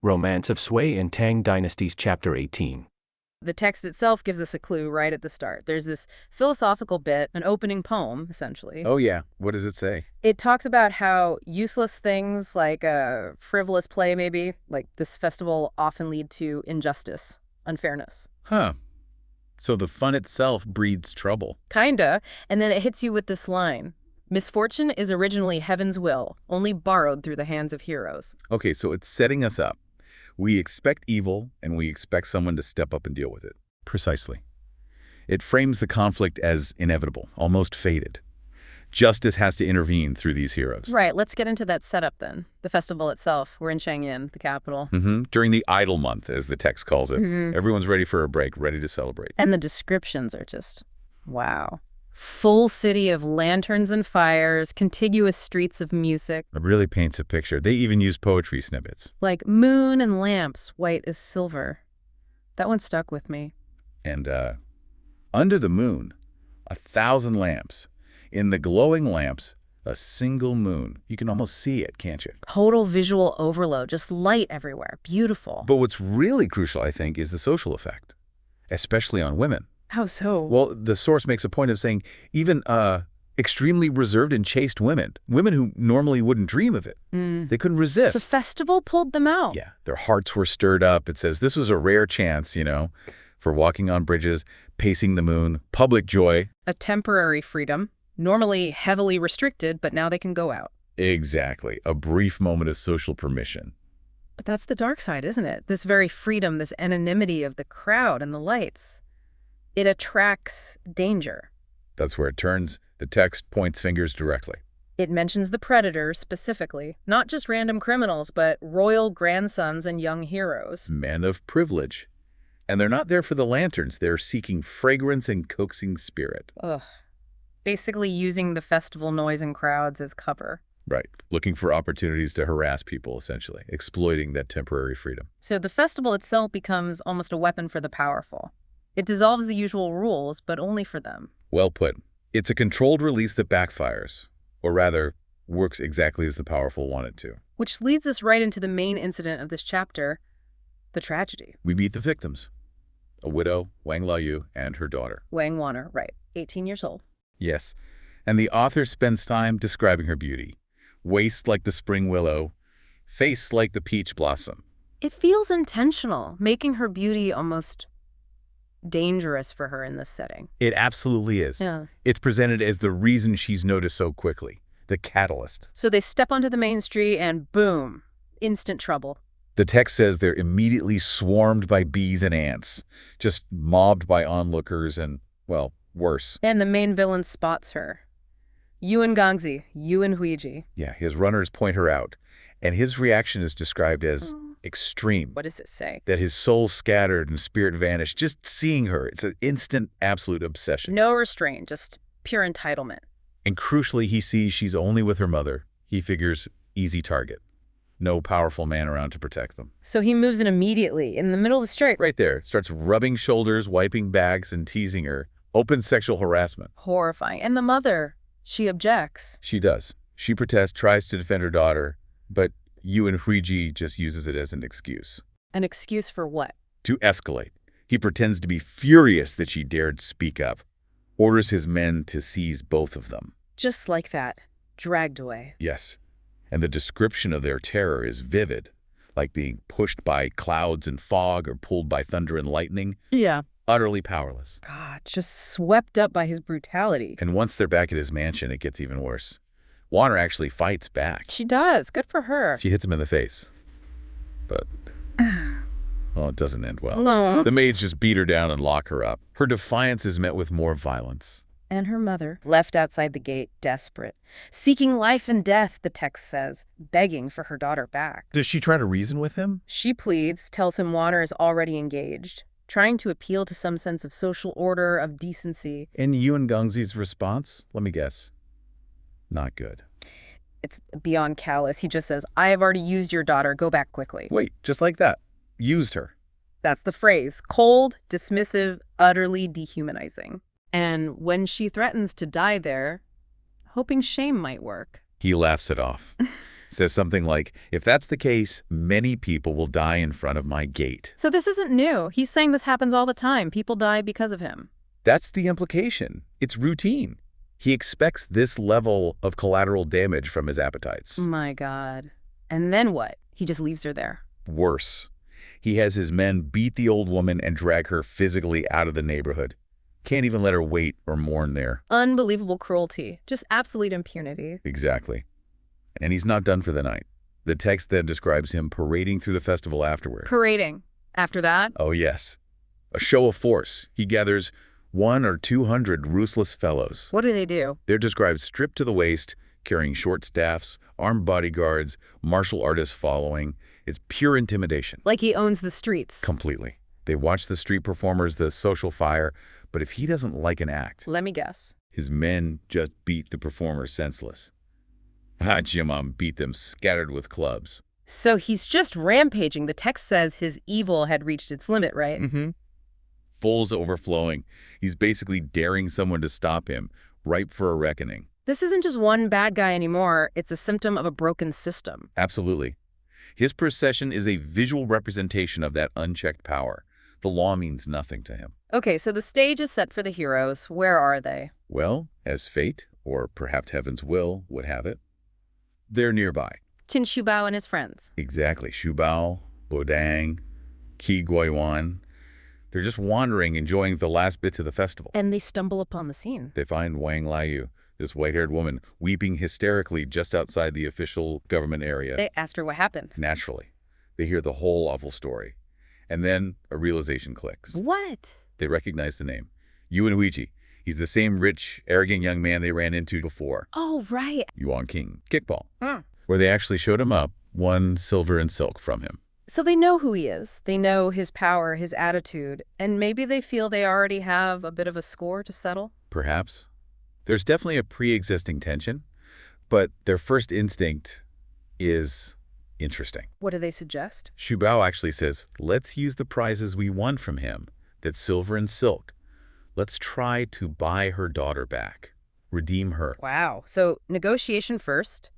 Romance of Sui and Tang Dynasties, Chapter 18. The text itself gives us a clue right at the start. There's this philosophical bit, an opening poem, essentially. Oh, yeah. What does it say? It talks about how useless things like a frivolous play, maybe, like this festival, often lead to injustice, unfairness. Huh. So the fun itself breeds trouble. Kinda. And then it hits you with this line. Misfortune is originally heaven's will, only borrowed through the hands of heroes. Okay, so it's setting us up. We expect evil, and we expect someone to step up and deal with it. Precisely. It frames the conflict as inevitable, almost fated. Justice has to intervene through these heroes. Right, let's get into that setup then. The festival itself. We're in Chang'an, the capital. During the idle month, as the text calls it. Everyone's ready for a break, ready to celebrate. And the descriptions are just, wow. Full city of lanterns and fires, contiguous streets of music. It really paints a picture. They even use poetry snippets. Like moon and lamps, white as silver. That one stuck with me. And under the moon, 1,000 lamps. In the glowing lamps, a single moon. You can almost see it, can't you? Total visual overload, just light everywhere. Beautiful. But what's really crucial, I think, is the social effect, especially on women. How so? Well, the source makes a point of saying even extremely reserved and chaste women who normally wouldn't dream of it, they couldn't resist. The festival pulled them out. Yeah, their hearts were stirred up. It says this was a rare chance, for walking on bridges, pacing the moon, public joy. A temporary freedom, normally heavily restricted, but now they can go out. Exactly, a brief moment of social permission. But that's the dark side, isn't it? This very freedom, this anonymity of the crowd and the lights. It attracts danger. That's where it turns. The text points fingers directly. It mentions the predators specifically, not just random criminals, but royal grandsons and young heroes. Men of privilege. And they're not there for the lanterns. They're seeking fragrance and coaxing spirit. Ugh. Basically using the festival noise and crowds as cover. Right. Looking for opportunities to harass people, essentially. Exploiting that temporary freedom. So the festival itself becomes almost a weapon for the powerful. It dissolves the usual rules, but only for them. Well put. It's a controlled release that backfires, or rather, works exactly as the powerful want it to. Which leads us right into the main incident of this chapter, the tragedy. We meet the victims. A widow, Wang Laoyu, and her daughter. Wang Wanner, right, 18 years old. Yes, and the author spends time describing her beauty. Waist like the spring willow, face like the peach blossom. It feels intentional, making her beauty almost dangerous for her in this setting. It absolutely is. Yeah. It's presented as the reason she's noticed so quickly, the catalyst. So they step onto the main street and boom, instant trouble. The text says they're immediately swarmed by bees and ants, just mobbed by onlookers and, well, worse. And the main villain spots her. Yuwen Gangzi, Yuwen Huiji. Yeah, his runners point her out, and his reaction is described as extreme. What does it say? That his soul scattered and spirit vanished. Just seeing her, it's an instant, absolute obsession. No restraint, just pure entitlement. And crucially, he sees she's only with her mother. He figures, easy target. No powerful man around to protect them. So he moves in immediately, in the middle of the street. Right there. Starts rubbing shoulders, wiping backs, and teasing her. Open sexual harassment. Horrifying. And the mother, she objects. She does. She protests, tries to defend her daughter, but Yuwen Huiji just uses it as an excuse. An excuse for what? To escalate. He pretends to be furious that she dared speak up. Orders his men to seize both of them. Just like that. Dragged away. Yes. And the description of their terror is vivid, like being pushed by clouds and fog or pulled by thunder and lightning. Yeah. Utterly powerless. God, just swept up by his brutality. And once they're back at his mansion, it gets even worse. Warner actually fights back. She does. Good for her. She hits him in the face. But, well, it doesn't end well. No. The maids just beat her down and lock her up. Her defiance is met with more violence. And her mother, left outside the gate, desperate. Seeking life and death, the text says, begging for her daughter back. Does she try to reason with him? She pleads, tells him Warner is already engaged, trying to appeal to some sense of social order, of decency. And Yuwen Gangzi's response? Let me guess. Not good. It's beyond callous. He just says, I have already used your daughter. Go back quickly. Wait, just like that. Used her. That's the phrase. Cold, dismissive, utterly dehumanizing. And when she threatens to die there, hoping shame might work. He laughs it off. Says something like, if that's the case, many people will die in front of my gate. So this isn't new. He's saying this happens all the time. People die because of him. That's the implication. It's routine. He expects this level of collateral damage from his appetites. My God. And then what? He just leaves her there. Worse. He has his men beat the old woman and drag her physically out of the neighborhood. Can't even let her wait or mourn there. Unbelievable cruelty. Just absolute impunity. Exactly. And he's not done for the night. The text then describes him parading through the festival afterward. Parading. After that? Oh, yes. A show of force. He gathers 100 or 200 ruthless fellows. What do they do? They're described stripped to the waist, carrying short staffs, armed bodyguards, martial artists following. It's pure intimidation. Like he owns the streets. Completely. They watch the street performers, the social fire, but if he doesn't like an act, Let me guess. his men just beat the performers senseless. Jimam beat them scattered with clubs. So he's just rampaging. The text says his evil had reached its limit, right? Mm-hmm. Full's overflowing. He's basically daring someone to stop him, ripe for a reckoning. This isn't just one bad guy anymore. It's a symptom of a broken system. Absolutely. His procession is a visual representation of that unchecked power. The law means nothing to him. Okay, so the stage is set for the heroes. Where are they? Well, as fate, or perhaps heaven's will, would have it, they're nearby. Shubao and his friends. Exactly. Shubao, Bodang, Qi Guiyuan. They're just wandering, enjoying the last bits of the festival. And they stumble upon the scene. They find Wang Liu, this white-haired woman, weeping hysterically just outside the official government area. They asked her what happened. Naturally. They hear the whole awful story. And then a realization clicks. What? They recognize the name. Yuwen Huiji. He's the same rich, arrogant young man they ran into before. Oh, right. Yuan King. Kickball. Where they actually showed him up, won silver and silk from him. So they know who he is. They know his power, his attitude, and maybe they feel they already have a bit of a score to settle. Perhaps. There's definitely a pre-existing tension, but their first instinct is interesting. What do they suggest? Shubao actually says, let's use the prizes we won from him, that's silver and silk. Let's try to buy her daughter back, redeem her. Wow. So negotiation first,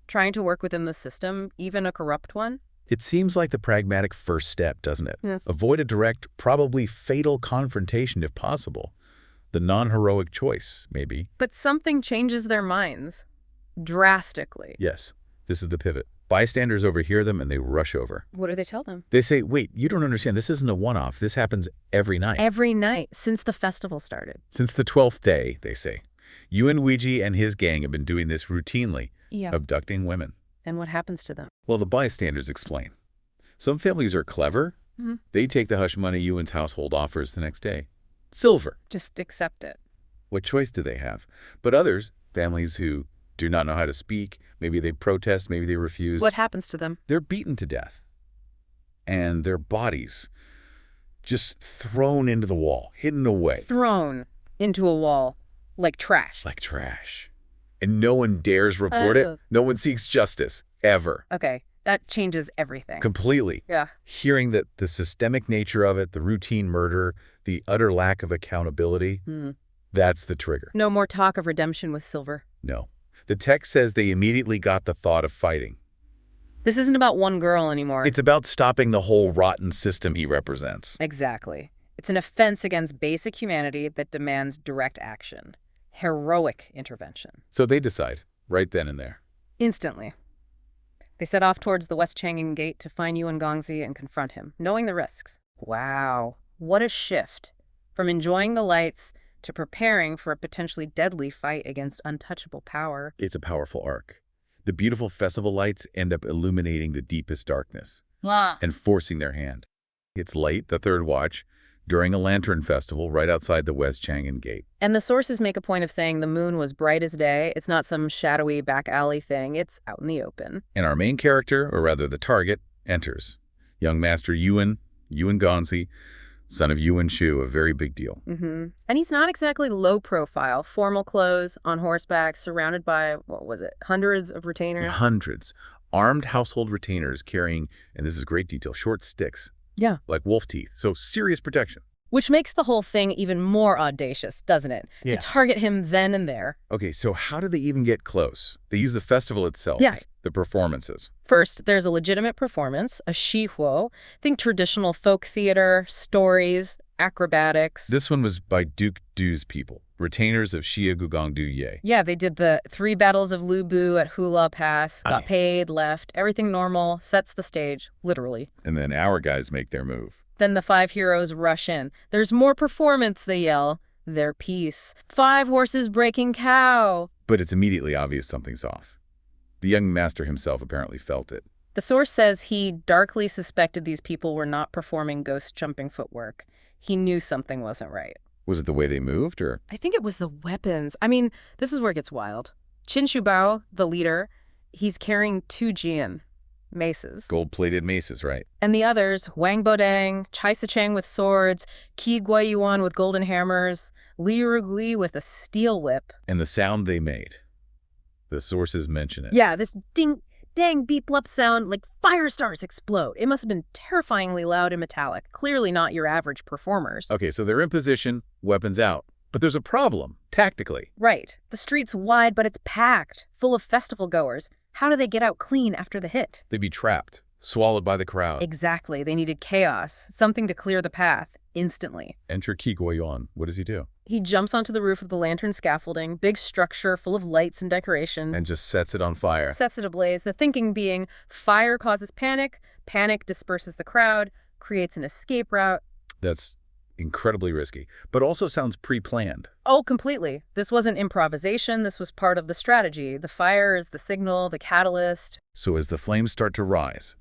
trying to work within the system, even a corrupt one? It seems like the pragmatic first step, doesn't it? Yeah. Avoid a direct, probably fatal confrontation if possible. The non-heroic choice, maybe. But something changes their minds. Drastically. Yes, this is the pivot. Bystanders overhear them and they rush over. What do they tell them? They say, wait, you don't understand. This isn't a one-off. This happens every night. Every night since the festival started. Since the 12th day, they say. Yuwen Huiji and his gang have been doing this routinely, Yeah. abducting women. And what happens to them? Well, the bystanders explain. Some families are clever. Mhm. They take the hush money Yuwen's household offers the next day. Silver. Just accept it. What choice do they have? But others, families who do not know how to speak, maybe they protest, maybe they refuse. What happens to them? They're beaten to death. And their bodies just thrown into the wall, hidden away. Thrown into a wall like trash. Like trash. And no one dares report it. No one seeks justice, ever. Okay, that changes everything. Completely. Yeah. Hearing that the systemic nature of it, the routine murder, the utter lack of accountability, that's the trigger. No more talk of redemption with silver. No. The text says they immediately got the thought of fighting. This isn't about one girl anymore. It's about stopping the whole rotten system he represents. Exactly. It's an offense against basic humanity that demands direct action. Heroic intervention. So they decide, right then and there. Instantly. They set off towards the West Chang'an Gate to find Yuwen Gongzi and confront him, knowing the risks. Wow. What a shift. From enjoying the lights to preparing for a potentially deadly fight against untouchable power. It's a powerful arc. The beautiful festival lights end up illuminating the deepest darkness and forcing their hand. It's late, the third watch, during a lantern festival right outside the West Chang'an Gate. And the sources make a point of saying the moon was bright as day. It's not some shadowy back alley thing. It's out in the open. And our main character, or rather the target, enters. Young Master Yuwen Gongzi, son of Yuwen Shu, a very big deal. And he's not exactly low profile. Formal clothes, on horseback, surrounded by, what was it, hundreds of retainers? Hundreds. Armed household retainers carrying, and this is great detail, short sticks. Yeah. Like wolf teeth. So serious protection. Which makes the whole thing even more audacious, doesn't it? Yeah. To target him then and there. Okay, so how do they even get close? They use the festival itself. Yeah. The performances. First, there's a legitimate performance, a shihuo. Think traditional folk theater, stories, acrobatics. This one was by Duke Du's people, retainers of Xia Gugongdu Ye. Yeah, they did the 3 battles of Lubu at Hula Pass, got paid, left, everything normal, sets the stage, literally. And then our guys make their move. Then the 5 heroes rush in. There's more performance, they yell. Their piece. 5 horses breaking cow. But it's immediately obvious something's off. The young master himself apparently felt it. The source says he darkly suspected these people were not performing ghost-jumping footwork. He knew something wasn't right. Was it the way they moved, or? I think it was the weapons. I mean, this is where it gets wild. Shubao, the leader, he's carrying 2 jian, maces. Gold-plated maces, right? And the others, Wang Bodang, Chai Sicheng with swords, Qi Guiyuan with golden hammers, Li Rugui with a steel whip. And the sound they made. The sources mention it. Yeah, this ding, dang, beep-blup sound, like fire stars explode. It must have been terrifyingly loud and metallic. Clearly not your average performers. Okay, so they're in position, weapons out. But there's a problem, tactically. Right. The street's wide, but it's packed, full of festival goers. How do they get out clean after the hit? They'd be trapped, swallowed by the crowd. Exactly. They needed chaos, something to clear the path, instantly. Enter Qi Guiyuan. What does he do? He jumps onto the roof of the lantern scaffolding, big structure full of lights and decoration. And just sets it on fire. Sets it ablaze, the thinking being fire causes panic, panic disperses the crowd, creates an escape route. That's incredibly risky, but also sounds pre-planned. Oh, completely. This wasn't improvisation, this was part of the strategy. The fire is the signal, the catalyst. So as the flames start to rise,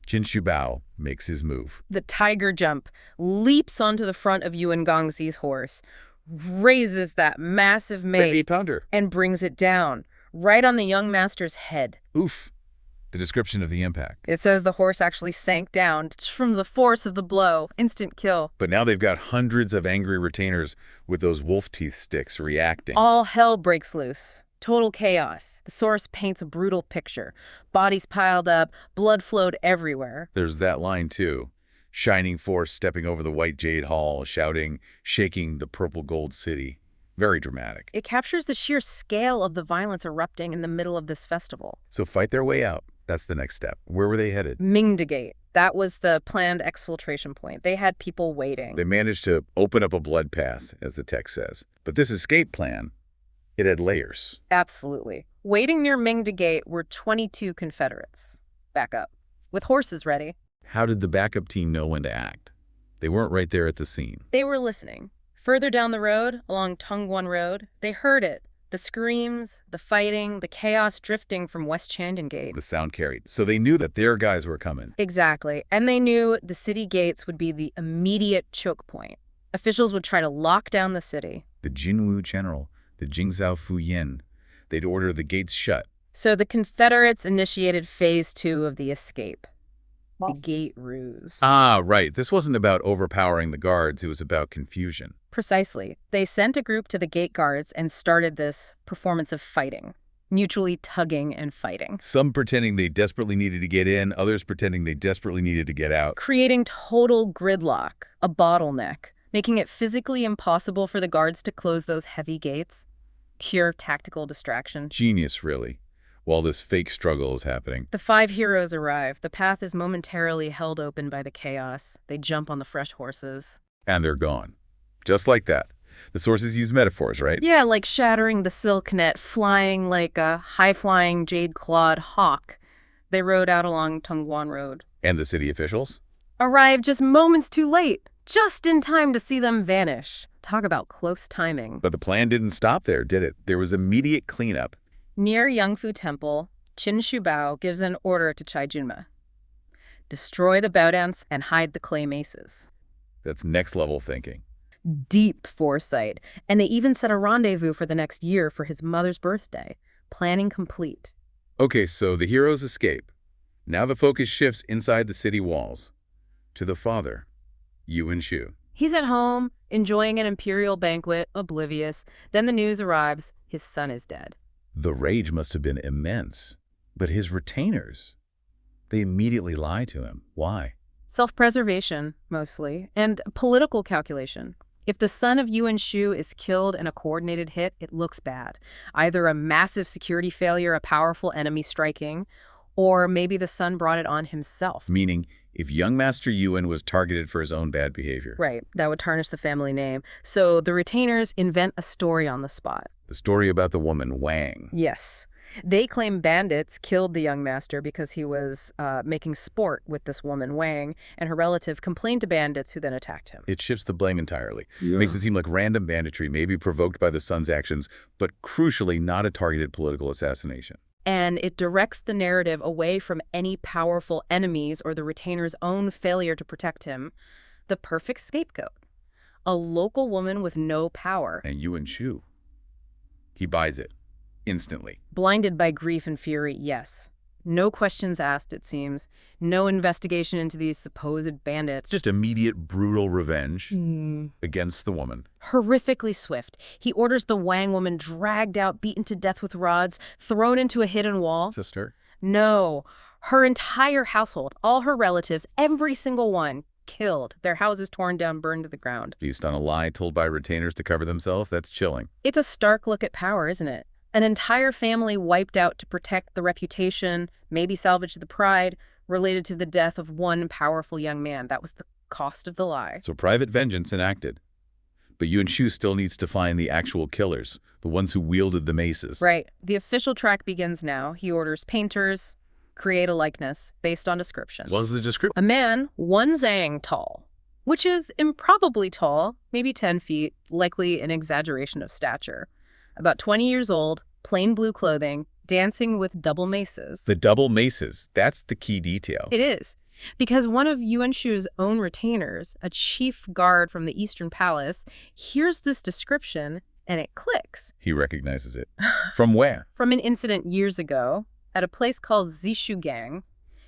Jin Shubao makes his move. The tiger jump, leaps onto the front of Yuwen Gongxi's horse, raises that massive mace 8-pounder. and brings it down, right on the young master's head. Oof. The description of the impact. It says the horse actually sank down just from the force of the blow. Instant kill. But now they've got hundreds of angry retainers with those wolf teeth sticks reacting. All hell breaks loose. Total chaos. The source paints a brutal picture. Bodies piled up, blood flowed everywhere. There's that line, too. Shining force stepping over the white jade hall, shouting, shaking the purple gold city. Very dramatic. It captures the sheer scale of the violence erupting in the middle of this festival. So fight their way out. That's the next step. Where were they headed? Mingda Gate. That was the planned exfiltration point. They had people waiting. They managed to open up a blood path, as the text says. But this escape plan, it had layers. Absolutely. Waiting near Mingda Gate were 22 Confederates. Back up. With horses ready. How did the backup team know when to act? They weren't right there at the scene. They were listening. Further down the road, along Tongguan Road, they heard it. The screams, the fighting, the chaos drifting from West Chandon Gate. The sound carried. So they knew that their guys were coming. Exactly. And they knew the city gates would be the immediate choke point. Officials would try to lock down the city. The Jinwu general, the Jingzhou Fuyin, they'd order the gates shut. So the Confederates initiated phase 2 of the escape. The gate ruse. Ah, right. This wasn't about overpowering the guards. It was about confusion. Precisely. They sent a group to the gate guards and started this performance of fighting, mutually tugging and fighting. Some pretending they desperately needed to get in, others pretending they desperately needed to get out. Creating total gridlock, a bottleneck, making it physically impossible for the guards to close those heavy gates. Pure tactical distraction. Genius, really, while this fake struggle is happening. The 5 heroes arrive. The path is momentarily held open by the chaos. They jump on the fresh horses. And they're gone. Just like that. The sources use metaphors, right? Yeah, like shattering the silk net, flying like a high-flying jade-clawed hawk. They rode out along Tongguan Road. And the city officials? Arrived just moments too late, just in time to see them vanish. Talk about close timing. But the plan didn't stop there, did it? There was immediate cleanup. Near Yangfu Temple, Qin Shubao gives an order to Cai Junma. Destroy the Baodans and hide the clay maces. That's next-level thinking. Deep foresight. And they even set a rendezvous for the next year for his mother's birthday. Planning complete. Okay, so the heroes escape. Now the focus shifts inside the city walls. To the father, Yuwen Shu. He's at home, enjoying an imperial banquet, oblivious. Then the news arrives, his son is dead. The rage must have been immense. But his retainers, they immediately lie to him. Why? Self-preservation, mostly, and political calculation. If the son of Yuwen Shu is killed in a coordinated hit, it looks bad. Either a massive security failure, a powerful enemy striking, or maybe the son brought it on himself. Meaning, if young Master Yuwen was targeted for his own bad behavior. Right, that would tarnish the family name. So the retainers invent a story on the spot. The story about the woman, Wang. Yes. They claim bandits killed the young master because he was making sport with this woman, Wang, and her relative complained to bandits who then attacked him. It shifts the blame entirely. Yeah. Makes it seem like random banditry, maybe provoked by the son's actions, but crucially not a targeted political assassination. And it directs the narrative away from any powerful enemies or the retainer's own failure to protect him. The perfect scapegoat. A local woman with no power. And Yuwen Shu, he buys it. Instantly. Blinded by grief and fury, yes. No questions asked, it seems. No investigation into these supposed bandits. Just immediate, brutal revenge against the woman. Horrifically swift. He orders the Wang woman dragged out, beaten to death with rods, thrown into a hidden wall. Sister? No. Her entire household, all her relatives, every single one, killed. Their houses torn down, burned to the ground. Based on a lie told by retainers to cover themselves, that's chilling. It's a stark look at power, isn't it? An entire family wiped out to protect the reputation, maybe salvage the pride, related to the death of one powerful young man. That was the cost of the lie. So private vengeance enacted. But Yuwen Shu still needs to find the actual killers, the ones who wielded the maces. Right. The official track begins now. He orders painters, create a likeness based on description. What's the description? A man 1 zhang tall, which is improbably tall, maybe 10 feet, likely an exaggeration of stature. About 20 years old, plain blue clothing, dancing with double maces. The double maces, that's the key detail. It is. Because one of Yuwen Shu's own retainers, a chief guard from the Eastern Palace, hears this description and it clicks. He recognizes it. From where? From an incident years ago at a place called Zishugang.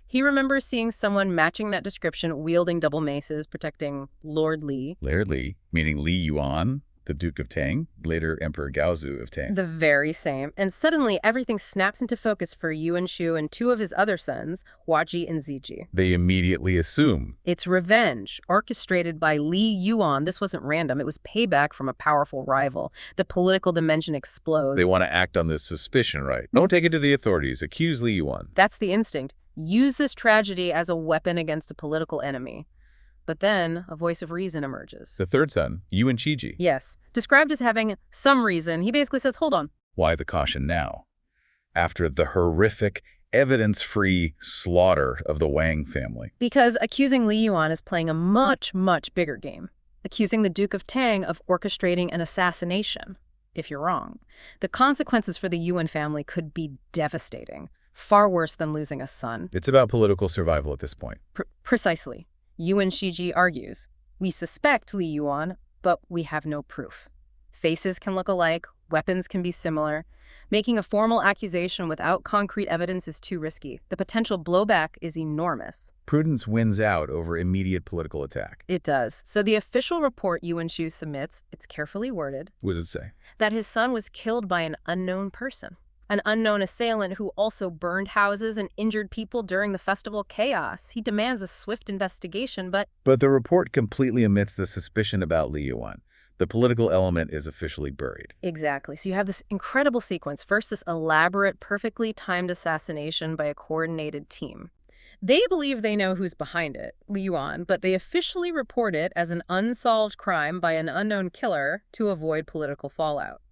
He remembers seeing someone matching that description, wielding double maces, protecting Lord Li. Lord Li, meaning Li Yuan, the Duke of Tang, later Emperor Gaozu of Tang. The very same. And suddenly everything snaps into focus for Yuwen Shu and 2 of his other sons, Huiji and Ziji. They immediately assume. It's revenge, orchestrated by Li Yuan. This wasn't random. It was payback from a powerful rival. The political dimension explodes. They want to act on this suspicion, right? Don't take it to the authorities. Accuse Li Yuan. That's the instinct. Use this tragedy as a weapon against a political enemy. But then a voice of reason emerges. The third son, Yuwen Shiji. Yes. Described as having some reason. He basically says, hold on. Why the caution now? After the horrific, evidence-free slaughter of the Wang family. Because accusing Li Yuan is playing a much, much bigger game. Accusing the Duke of Tang of orchestrating an assassination, if you're wrong. The consequences for the Yuwen family could be devastating. Far worse than losing a son. It's about political survival at this point. Precisely. Yuwen Shiji argues, we suspect Li Yuan, but we have no proof. Faces can look alike, weapons can be similar. Making a formal accusation without concrete evidence is too risky. The potential blowback is enormous. Prudence wins out over immediate political attack. It does. So the official report Yuwen Shu submits, it's carefully worded, What does it say? that his son was killed by an unknown person. An unknown assailant who also burned houses and injured people during the festival chaos. He demands a swift investigation, but But the report completely omits the suspicion about Li Yuan. The political element is officially buried. exactly. So you have this incredible sequence. First, this elaborate, perfectly timed assassination by a coordinated team. They believe they know who's behind it, Li Yuan, but they officially report it as an unsolved crime by an unknown killer to avoid political fallout.